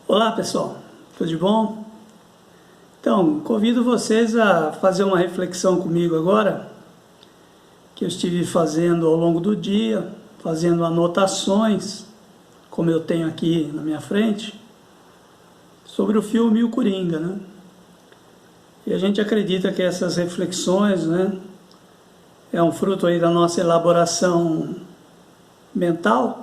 Olá pessoal, tudo de bom? Então, convido vocês a fazer uma reflexão comigo agora, que eu estive fazendo ao longo do dia, fazendo anotações, como eu tenho aqui na minha frente, sobre o filme O Coringa, né? E a gente acredita que essas reflexões, né, é um fruto aí da nossa elaboração mental,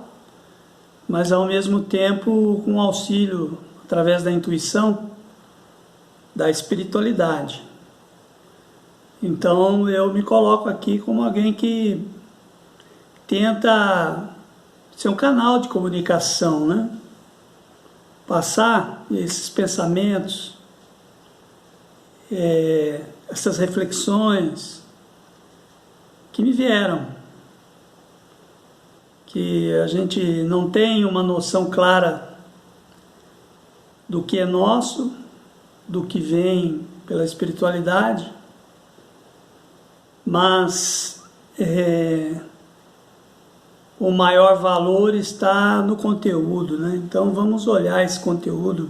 mas ao mesmo tempo com auxílio através da intuição, da espiritualidade. Então eu me coloco aqui como alguém que tenta ser um canal de comunicação, né? Passar esses pensamentos, essas reflexões que me vieram, que a gente não tem uma noção clara do que é nosso, do que vem pela espiritualidade, mas o maior valor está no conteúdo, né? Então vamos olhar esse conteúdo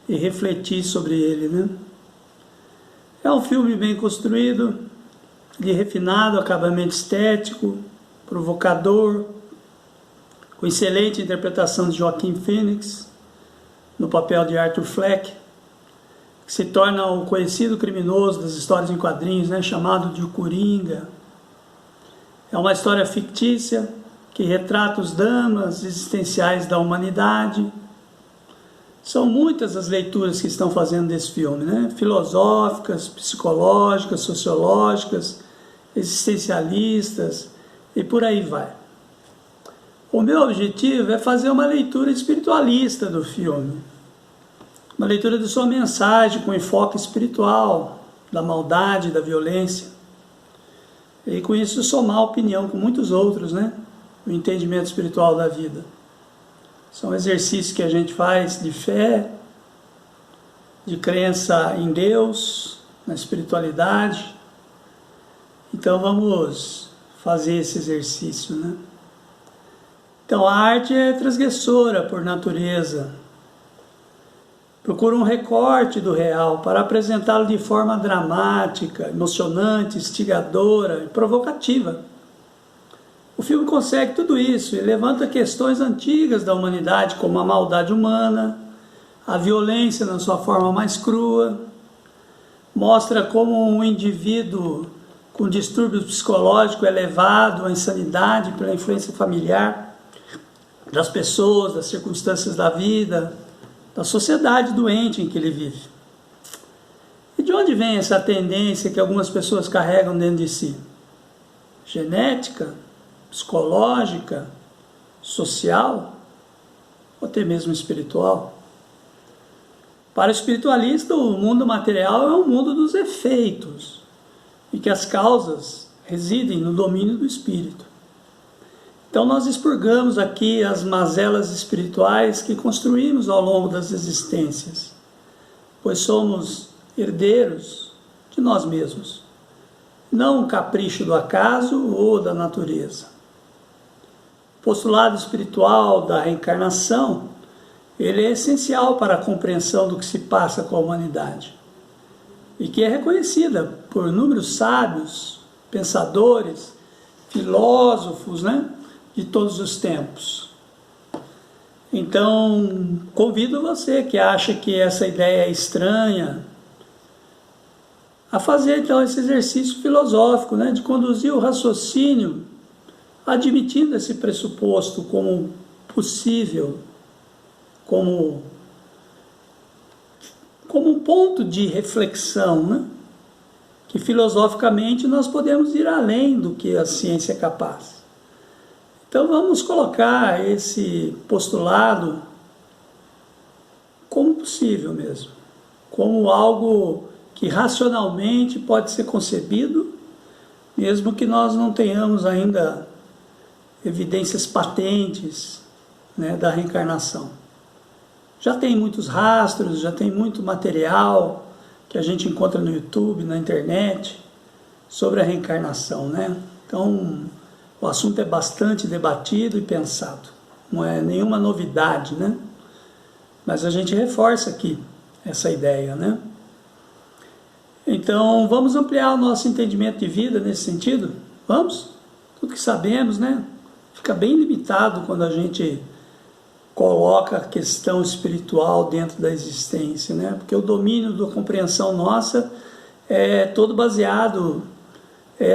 e refletir sobre ele, né? É um filme bem construído, de refinado acabamento estético, provocador, com excelente interpretação de Joaquin Phoenix no papel de Arthur Fleck, que se torna o conhecido criminoso das histórias em quadrinhos, né, chamado de O Coringa. É uma história fictícia que retrata os dramas existenciais da humanidade. São muitas as leituras que estão fazendo desse filme, né? Filosóficas, psicológicas, sociológicas, existencialistas e por aí vai. O meu objetivo é fazer uma leitura espiritualista do filme, uma leitura de sua mensagem com enfoque espiritual, da maldade, da violência, e com isso somar opinião com muitos outros, né? O entendimento espiritual da vida. São exercícios que a gente faz de fé, de crença em Deus, na espiritualidade. Então vamos fazer esse exercício, né? Então a arte é transgressora por natureza. Procura um recorte do real para apresentá-lo de forma dramática, emocionante, instigadora e provocativa. O filme consegue tudo isso e levanta questões antigas da humanidade, como a maldade humana, a violência na sua forma mais crua. Mostra como um indivíduo com distúrbio psicológico é levado à insanidade pela influência familiar, das pessoas, das circunstâncias da vida, da sociedade doente em que ele vive. E de onde vem essa tendência que algumas pessoas carregam dentro de si? Genética? Psicológica? Social? Ou até mesmo espiritual? Para o espiritualista, o mundo material é um mundo dos efeitos e que as causas residem no domínio do espírito. Então nós expurgamos aqui as mazelas espirituais que construímos ao longo das existências, pois somos herdeiros de nós mesmos, não um capricho do acaso ou da natureza. O postulado espiritual da reencarnação, ele é essencial para a compreensão do que se passa com a humanidade, e que é reconhecida por inúmeros sábios, pensadores, filósofos, né, de todos os tempos. Então, convido você que acha que essa ideia é estranha, a fazer então esse exercício filosófico, né, de conduzir o raciocínio admitindo esse pressuposto como possível, como um ponto de reflexão, né, que filosoficamente nós podemos ir além do que a ciência é capaz. Então vamos colocar esse postulado como possível mesmo, como algo que racionalmente pode ser concebido, mesmo que nós não tenhamos ainda evidências patentes, né, da reencarnação. Já tem muitos rastros, já tem muito material que a gente encontra no YouTube, na internet, sobre a reencarnação, né? Então o assunto é bastante debatido e pensado, não é nenhuma novidade, né? Mas a gente reforça aqui essa ideia, né? Então, vamos ampliar o nosso entendimento de vida nesse sentido? Vamos? Tudo que sabemos, né? Fica bem limitado quando a gente coloca a questão espiritual dentro da existência, né? Porque o domínio da compreensão nossa é todo baseado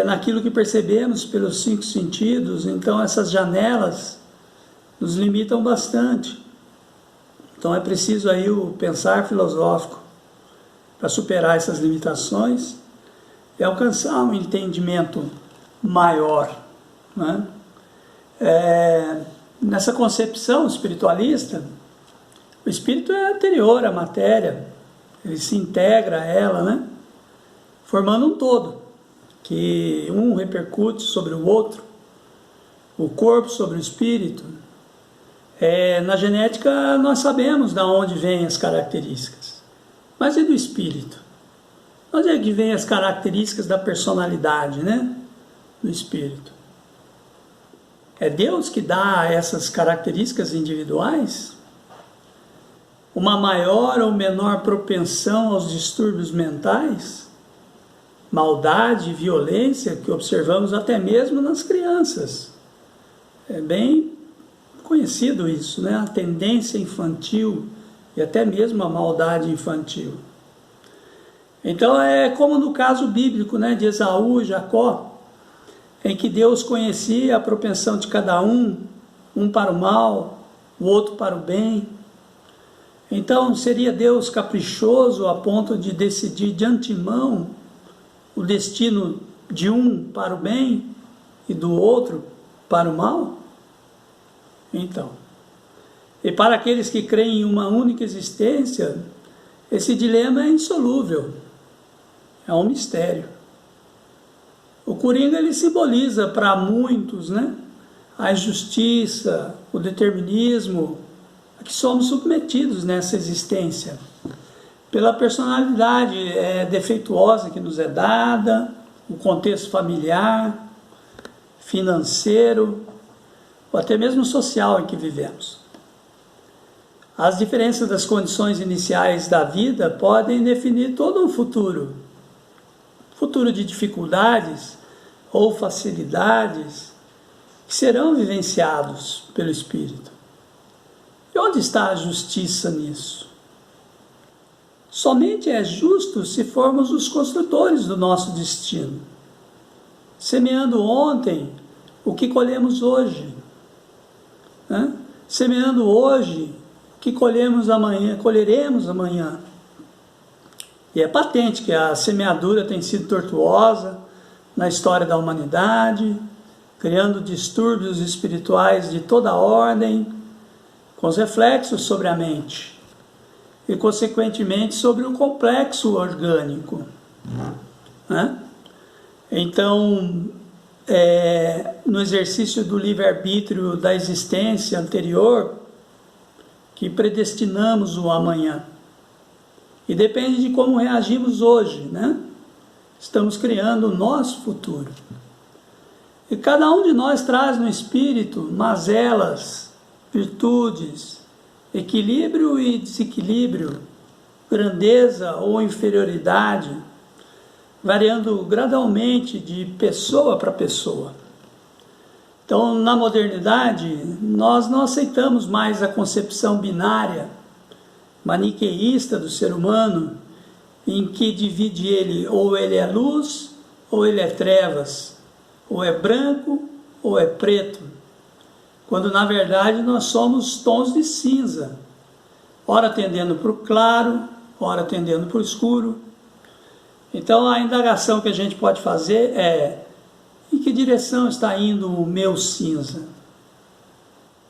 naquilo que percebemos pelos 5 sentidos. Então essas janelas nos limitam bastante. Então é preciso aí o pensar filosófico para superar essas limitações e alcançar um entendimento maior, né? Nessa concepção espiritualista, o espírito é anterior à matéria, ele se integra a ela, né? Formando um todo, que um repercute sobre o outro, o corpo sobre o espírito. Na genética nós sabemos de onde vêm as características, mas e do espírito? Onde é que vêm as características da personalidade, né? Do espírito? É Deus que dá essas características individuais? Uma maior ou menor propensão aos distúrbios mentais? Maldade e violência que observamos até mesmo nas crianças. É bem conhecido isso, né? A tendência infantil e até mesmo a maldade infantil. Então é como no caso bíblico, né, de Esaú e Jacó, em que Deus conhecia a propensão de cada um para o mal, o outro para o bem. Então seria Deus caprichoso a ponto de decidir de antemão o destino de um para o bem e do outro para o mal? Então, e para aqueles que creem em uma única existência, esse dilema é insolúvel, é um mistério. O Coringa, ele simboliza para muitos, né, a injustiça, o determinismo a que somos submetidos nessa existência, pela personalidade defeituosa que nos é dada, o contexto familiar, financeiro, ou até mesmo social em que vivemos. As diferenças das condições iniciais da vida podem definir todo um futuro de dificuldades ou facilidades que serão vivenciados pelo Espírito. E onde está a justiça nisso? Somente é justo se formos os construtores do nosso destino, semeando ontem o que colhemos hoje, né? Semeando hoje o que colheremos amanhã. E é patente que a semeadura tem sido tortuosa na história da humanidade, criando distúrbios espirituais de toda ordem, com os reflexos sobre a mente e, consequentemente, sobre o complexo orgânico, né? Então, no exercício do livre-arbítrio da existência anterior, que predestinamos o amanhã. E depende de como reagimos hoje, né? Estamos criando o nosso futuro. E cada um de nós traz no espírito mazelas, virtudes, equilíbrio e desequilíbrio, grandeza ou inferioridade, variando gradualmente de pessoa para pessoa. Então, na modernidade, nós não aceitamos mais a concepção binária, maniqueísta do ser humano, em que divide ele, ou ele é luz, ou ele é trevas, ou é branco, ou é preto, quando na verdade nós somos tons de cinza, ora tendendo para o claro, ora tendendo para o escuro. Então a indagação que a gente pode fazer é: em que direção está indo o meu cinza?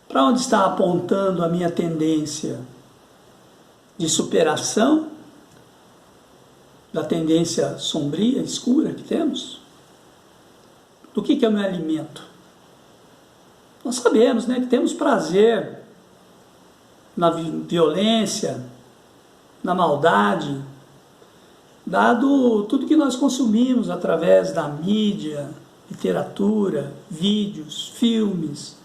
Para onde está apontando a minha tendência de superação da tendência sombria, escura que temos? Do que eu me alimento? Nós sabemos, né, que temos prazer na violência, na maldade, dado tudo que nós consumimos através da mídia, literatura, vídeos, filmes,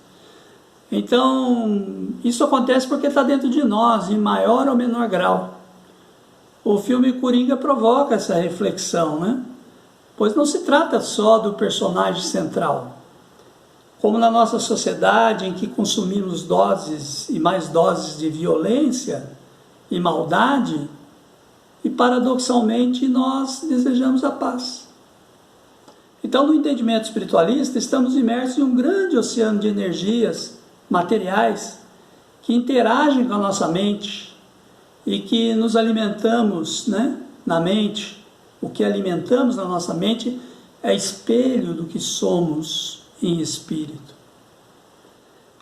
Então, isso acontece porque está dentro de nós, em maior ou menor grau. O filme Coringa provoca essa reflexão, né? Pois não se trata só do personagem central. Como na nossa sociedade, em que consumimos doses e mais doses de violência e maldade, e paradoxalmente nós desejamos a paz. Então, no entendimento espiritualista, estamos imersos em um grande oceano de energias materiais que interagem com a nossa mente e que nos alimentamos, né, na mente. O que alimentamos na nossa mente é espelho do que somos em espírito.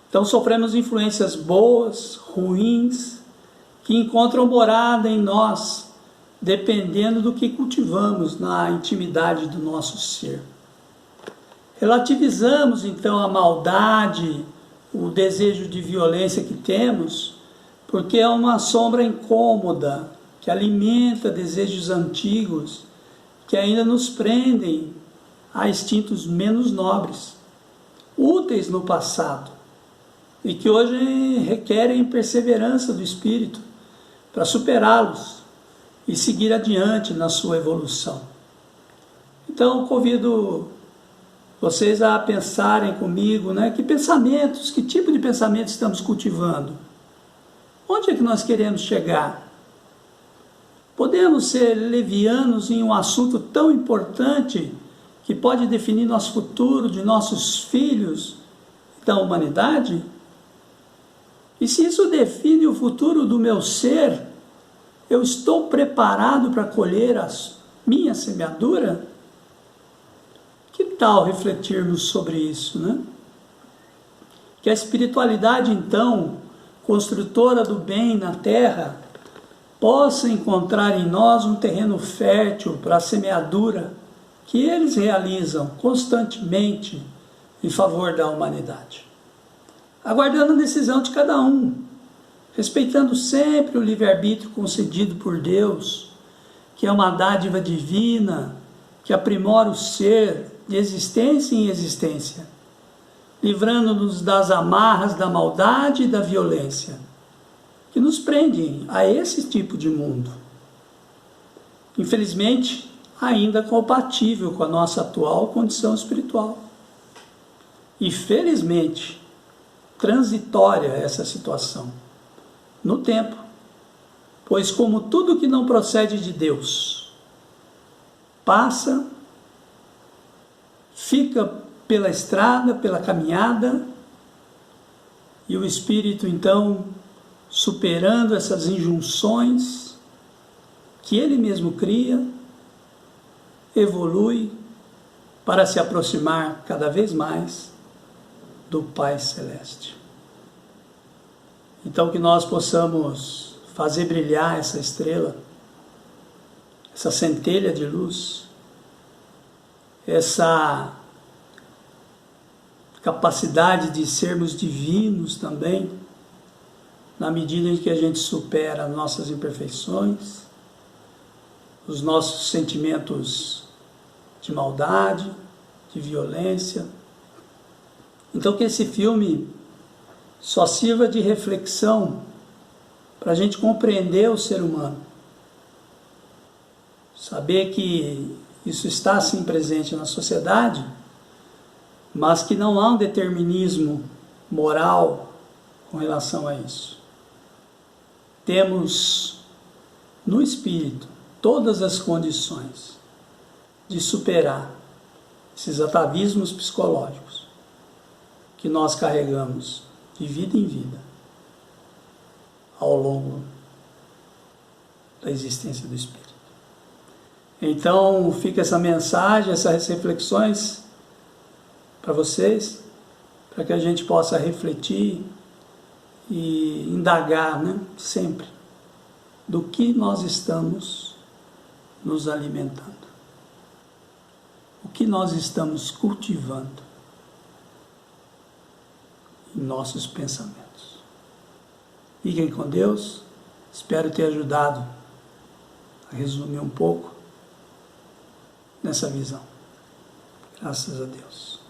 Então sofremos influências boas, ruins, que encontram morada em nós, dependendo do que cultivamos na intimidade do nosso ser. Relativizamos então a maldade, o desejo de violência que temos, porque é uma sombra incômoda, que alimenta desejos antigos, que ainda nos prendem a instintos menos nobres, úteis no passado, e que hoje requerem perseverança do espírito para superá-los e seguir adiante na sua evolução. Então, convido vocês a pensarem comigo, né, que pensamentos, que tipo de pensamento estamos cultivando? Onde é que nós queremos chegar? Podemos ser levianos em um assunto tão importante que pode definir nosso futuro, de nossos filhos, da humanidade? E se isso define o futuro do meu ser, eu estou preparado para colher a minha semeadura? Que tal refletirmos sobre isso, né? Que a espiritualidade, então, construtora do bem na terra, possa encontrar em nós um terreno fértil para a semeadura que eles realizam constantemente em favor da humanidade. Aguardando a decisão de cada um, respeitando sempre o livre-arbítrio concedido por Deus, que é uma dádiva divina, que aprimora o ser de existência em existência, livrando-nos das amarras da maldade e da violência, que nos prendem a esse tipo de mundo. Infelizmente, ainda compatível com a nossa atual condição espiritual. E felizmente, transitória essa situação, no tempo, pois como tudo que não procede de Deus, passa, fica pela estrada, pela caminhada, e o Espírito então, superando essas injunções que ele mesmo cria, evolui para se aproximar cada vez mais do Pai Celeste. Então que nós possamos fazer brilhar essa estrela, essa centelha de luz, essa capacidade de sermos divinos também, na medida em que a gente supera as nossas imperfeições, os nossos sentimentos de maldade, de violência. Então que esse filme só sirva de reflexão para a gente compreender o ser humano. Saber que isso está sim presente na sociedade, mas que não há um determinismo moral com relação a isso. Temos no espírito todas as condições de superar esses atavismos psicológicos que nós carregamos de vida em vida ao longo da existência do espírito. Então fica essa mensagem, essas reflexões para vocês, para que a gente possa refletir e indagar, né, sempre do que nós estamos nos alimentando, o que nós estamos cultivando em nossos pensamentos. Fiquem com Deus, espero ter ajudado a resumir um pouco nessa visão. Graças a Deus.